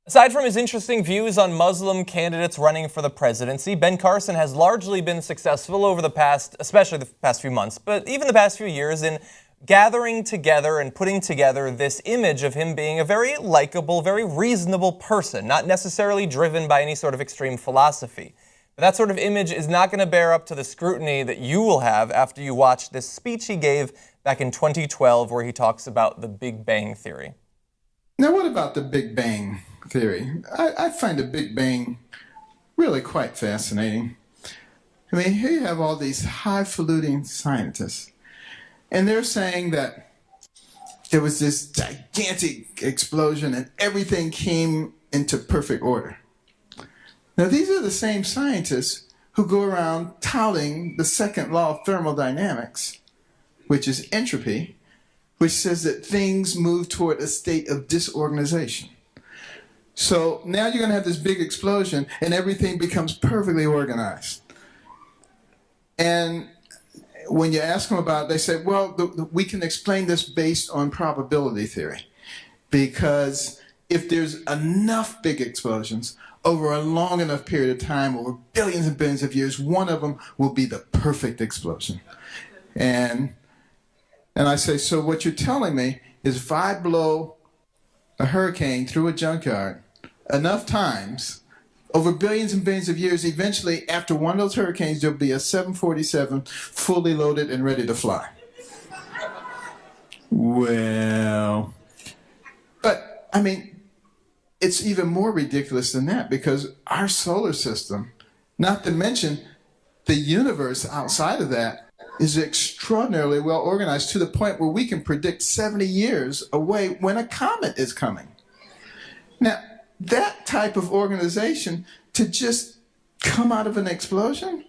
Aside from his interesting views on Muslim candidates running for the presidency, Ben Carson has largely been successful over the past, especially the past few months, but even the past few years, in gathering together and putting together this image of him being a very likable, very reasonable person, not necessarily driven by any sort of extreme philosophy. But that sort of image is not going to bear up to the scrutiny that you will have after you watch this speech he gave back in 2012 where he talks about the Big Bang Theory. Now, what about the Big Bang Theory? I find the Big Bang really quite fascinating. I mean, here you have all these high-faluting scientists, and they're saying that there was this gigantic explosion and everything came into perfect order. Now, these are the same scientists who go around touting the second law of thermodynamics, which is entropy, which says that things move toward a state of disorganization. So now you're going to have this big explosion and everything becomes perfectly organized. And when you ask them about it, they say, well, we can explain this based on probability theory. Because if there's enough big explosions over a long enough period of time, over billions and billions of years, one of them will be the perfect explosion. And I say, so what you're telling me is if I blow a hurricane through a junkyard enough times, over billions and billions of years, eventually after one of those hurricanes, there'll be a 747 fully loaded and ready to fly. Well, but I mean, it's even more ridiculous than that because our solar system, not to mention the universe outside of that, is extraordinarily well organized to the point where we can predict 70 years away when a comet is coming. Now, that type of organization to just come out of an explosion,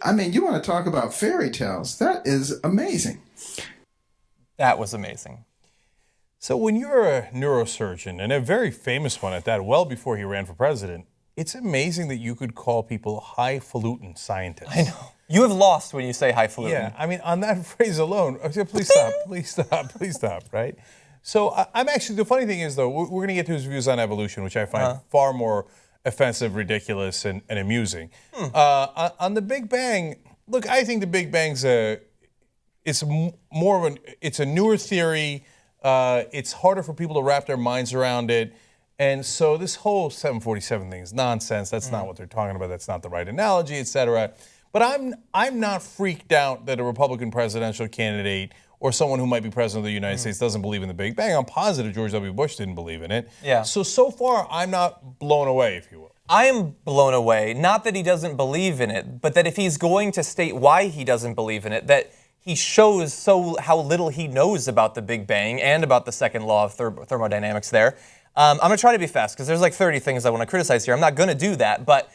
I mean, you want to talk about fairy tales. That is amazing. That was amazing. So when you're a neurosurgeon, and a very famous one at that, well before he ran for president, it's amazing that you could call people high-falutin scientists. I know. You have lost when you say highfalutin. Yeah, I mean, on that phrase alone, please stop, please stop, please stop, right? So I'm actually, the funny thing is, though, we're going to get to his views on evolution, which I find far more offensive, ridiculous, and amusing. On the Big Bang, look, I think the Big Bang's it's a newer theory. It's harder for people to wrap their minds around it. And so this whole 747 thing is nonsense. That's not what they're talking about. That's not the right analogy, et cetera. But I'm not freaked out that a Republican presidential candidate or someone who might be president of the United States doesn't believe in the Big Bang. I'm positive George W. Bush didn't believe in it. Yeah. So far, I'm not blown away, if you will. I am blown away, not that he doesn't believe in it, but that if he's going to state why he doesn't believe in it, that he shows how little he knows about the Big Bang and about the second law of thermodynamics there. I'm going to try to be fast because there's like 30 things I want to criticize here. I'm not going to do that, but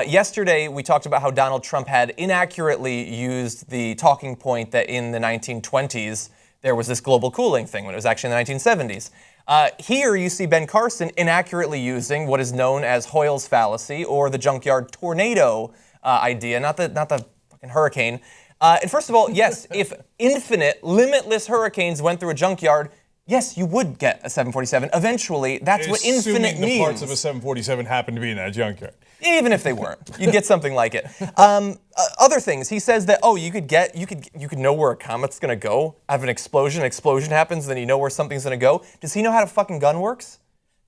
yesterday we talked about how Donald Trump had inaccurately used the talking point that in the 1920s there was this global cooling thing when it was actually in the 1970s. Here you see Ben Carson inaccurately using what is known as Hoyle's fallacy or the junkyard tornado idea, not the fucking hurricane. And first of all, yes, if infinite, limitless hurricanes went through a junkyard, yes, you would get a 747. Eventually, that's what infinite Assuming the means. parts of a 747 happen to be in that junkyard. Even if they weren't, you'd get something like it. Other things, he says that you could know where a comet's gonna go. Have an explosion happens, then you know where something's gonna go. Does he know how a fucking gun works?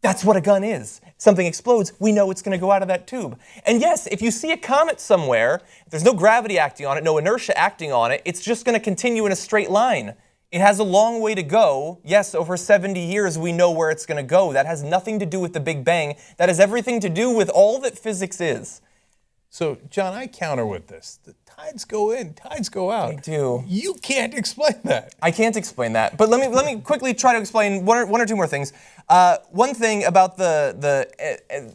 That's what a gun is. Something explodes, we know it's going to go out of that tube. And yes, if you see a comet somewhere, there's no gravity acting on it, no inertia acting on it, it's just going to continue in a straight line. It has a long way to go. Yes, over 70 years we know where it's going to go. That has nothing to do with the Big Bang. That has everything to do with all that physics is. So, John, I counter with this. The tides go in, tides go out. They do. You can't explain that. I can't explain that. But let me quickly try to explain one or two more things. One thing about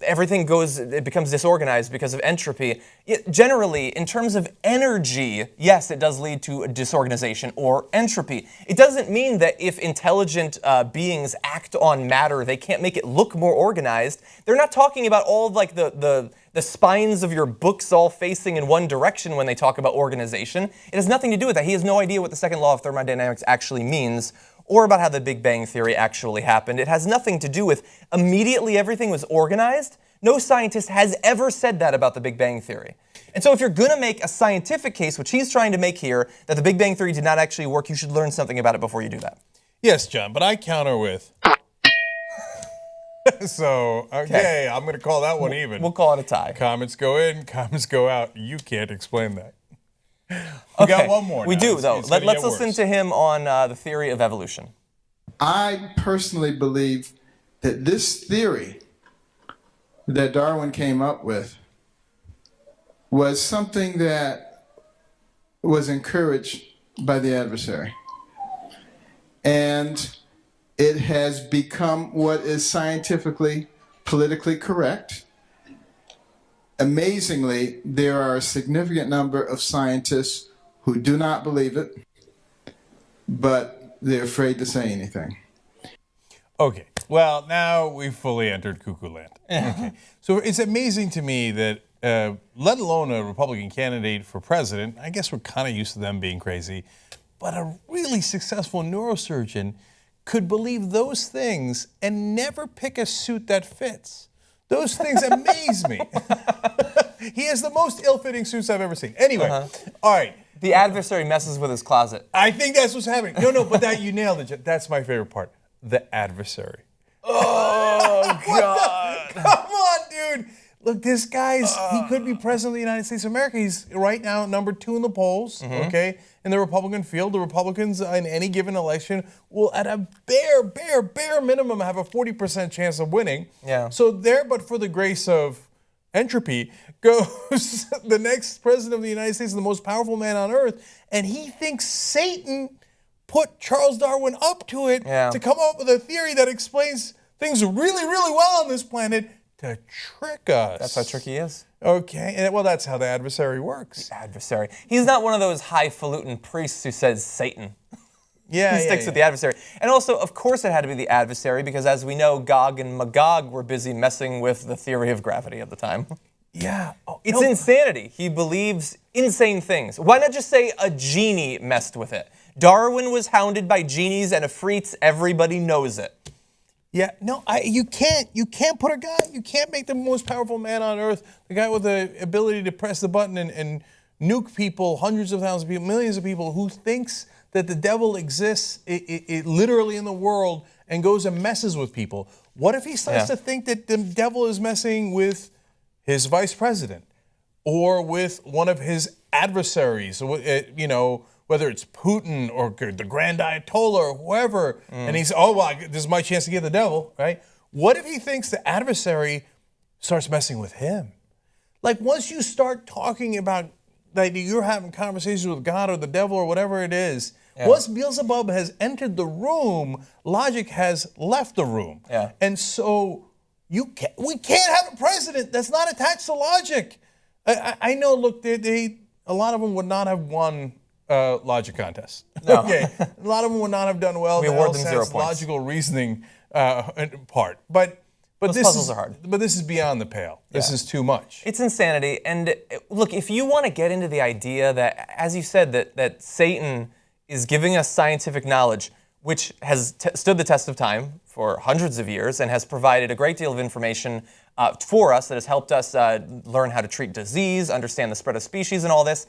everything it becomes disorganized because of entropy. Generally, in terms of energy, yes, it does lead to a disorganization or entropy. It doesn't mean that if intelligent beings act on matter, they can't make it look more organized. They're not talking about all of like the spines of your books all facing in one direction when they talk about organization. It has nothing to do with that. He has no idea what the second law of thermodynamics actually means or about how the Big Bang Theory actually happened. It has nothing to do with immediately everything was organized. No scientist has ever said that about the Big Bang Theory. And so if you're going to make a scientific case, which he's trying to make here, that the Big Bang Theory did not actually work, you should learn something about it before you do that. Yes, John, but I counter with. So, okay, I'm going to call that one even. We'll call it a tie. Comments go in, comments go out. You can't explain that. We got one more. We now. do, though. It's Let's gonna get listen worse. to him on the theory of evolution. I personally believe that this theory that Darwin came up with was something that was encouraged by the adversary. And it has become what is scientifically, politically correct. Amazingly, there are a significant number of scientists who do not believe it, but they're afraid to say anything. Okay, well, now we've fully entered cuckoo land. Okay. So it's amazing to me that, let alone a Republican candidate for president, I guess we're kind of used to them being crazy, but a really successful neurosurgeon could believe those things and never pick a suit that fits. Those things amaze me. He has the most ill-fitting suits I've ever seen. Anyway, all right. The adversary messes with his closet. I think that's what's happening. No, but that you nailed it. That's my favorite part. The adversary. Oh, God. Come on, dude. Look, this guy's, he could be president of the United States of America. He's right now number 2 in the polls, okay? In the Republican field, the Republicans in any given election will at a bare minimum have a 40% chance of winning. Yeah. So there, but for the grace of entropy, goes the next president of the United States, the most powerful man on earth, and he thinks Satan put Charles Darwin up to it to come up with a theory that explains things really well on this planet to trick us. That's how tricky he is. Okay, and well, that's how the adversary works. Adversary. He's not one of those highfalutin priests who says Satan. Yeah, He sticks with the adversary. And also, of course, it had to be the adversary because, as we know, Gog and Magog were busy messing with the theory of gravity at the time. Yeah. Oh, It's insanity. He believes insane things. Why not just say a genie messed with it? Darwin was hounded by genies and afrits. Everybody knows it. Yeah, no, you can't put a guy, you can't make the most powerful man on earth, the guy with the ability to press the button and nuke people, hundreds of thousands of people, millions of people, who thinks that the devil exists it literally in the world and goes and messes with people. What if he starts to think that the devil is messing with his vice president or with one of his adversaries, you know, whether it's Putin or the Grand Ayatollah or whoever, and he's, this is my chance to get the devil, right? What if he thinks the adversary starts messing with him? Like, once you start talking about that you're having conversations with God or the devil or whatever it is, once Beelzebub has entered the room, logic has left the room. Yeah. And so we can't have a president that's not attached to logic. I know, look, a lot of them would not have won logic contest. No. Okay, a lot of them would not have done well. We in the award them 0 LSAT's points. logical reasoning part, but Those this puzzles is are hard. But this is beyond the pale. This is too much. It's insanity. And look, if you want to get into the idea that, as you said, that Satan is giving us scientific knowledge, which has stood the test of time for hundreds of years and has provided a great deal of information for us that has helped us learn how to treat disease, understand the spread of species and all this.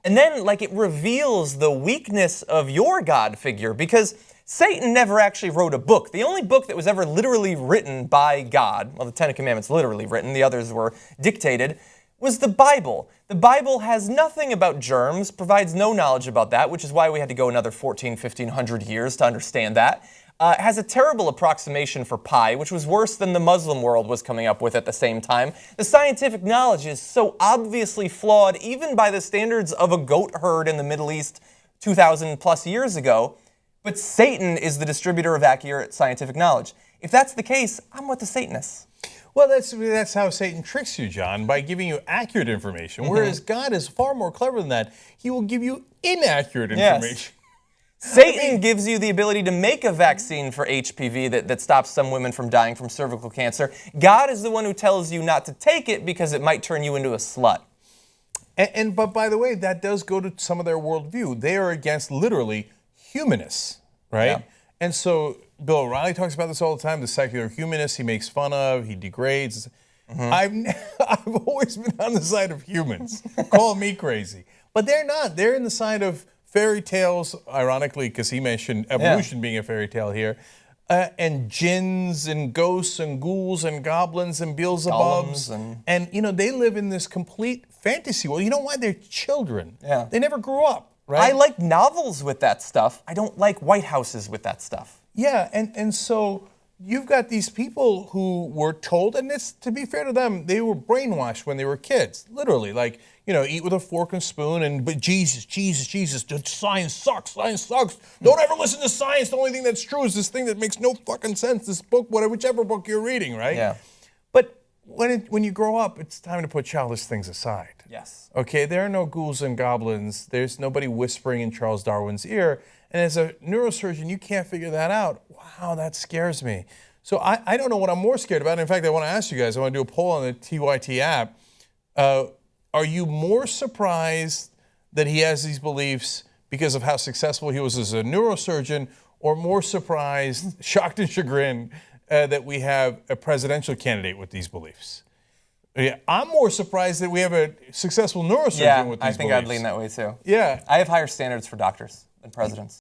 And then, like, it reveals the weakness of your God figure, because Satan never actually wrote a book. The only book that was ever literally written by God, well, the Ten Commandments literally written, the others were dictated, was the Bible. The Bible has nothing about germs, provides no knowledge about that, which is why we had to go another 1,500 years to understand that. It has a terrible approximation for pi, which was worse than the Muslim world was coming up with at the same time. The scientific knowledge is so obviously flawed, even by the standards of a goat herd in the Middle East 2,000 plus years ago. But Satan is the distributor of accurate scientific knowledge. If that's the case, I'm with the Satanists. Well, that's how Satan tricks you, John, by giving you accurate information, whereas God is far more clever than that. He will give you inaccurate information. Satan gives you the ability to make a vaccine for HPV that stops some women from dying from cervical cancer. God is the one who tells you not to take it because it might turn you into a slut. But by the way, that does go to some of their worldview. They are against literally humanists, right? And so Bill O'Reilly talks about this all the time, the secular humanist he makes fun of, he degrades. I've always been on the side of humans. Call me crazy. But they're not. They're in the side of fairy tales, ironically, because he mentioned evolution being a fairy tale here, and jinns and ghosts and ghouls and goblins and Beelzebubs. And, you know, they live in this complete fantasy world. You know why? They're children. Yeah. They never grew up, right? I like novels with that stuff. I don't like White Houses with that stuff. Yeah, and so you've got these people who were told, and it's, to be fair to them, they were brainwashed when they were kids, literally, like, you know, eat with a fork and spoon, and but Jesus, science sucks, don't ever listen to science, the only thing that's true is this thing that makes no fucking sense, this book, whichever book you're reading, right? Yeah. But when you grow up, it's time to put childish things aside. Yes. Okay, there are no ghouls and goblins, there's nobody whispering in Charles Darwin's ear, and as a neurosurgeon, you can't figure that out. Wow, that scares me. So I don't know what I'm more scared about. In fact, I want to ask you guys, I want to do a poll on the TYT app. Are you more surprised that he has these beliefs because of how successful he was as a neurosurgeon, or more surprised, shocked and chagrined, that we have a presidential candidate with these beliefs? Yeah, I'm more surprised that we have a successful neurosurgeon with these beliefs. I think I'd lean that way too. Yeah. I have higher standards for doctors than presidents.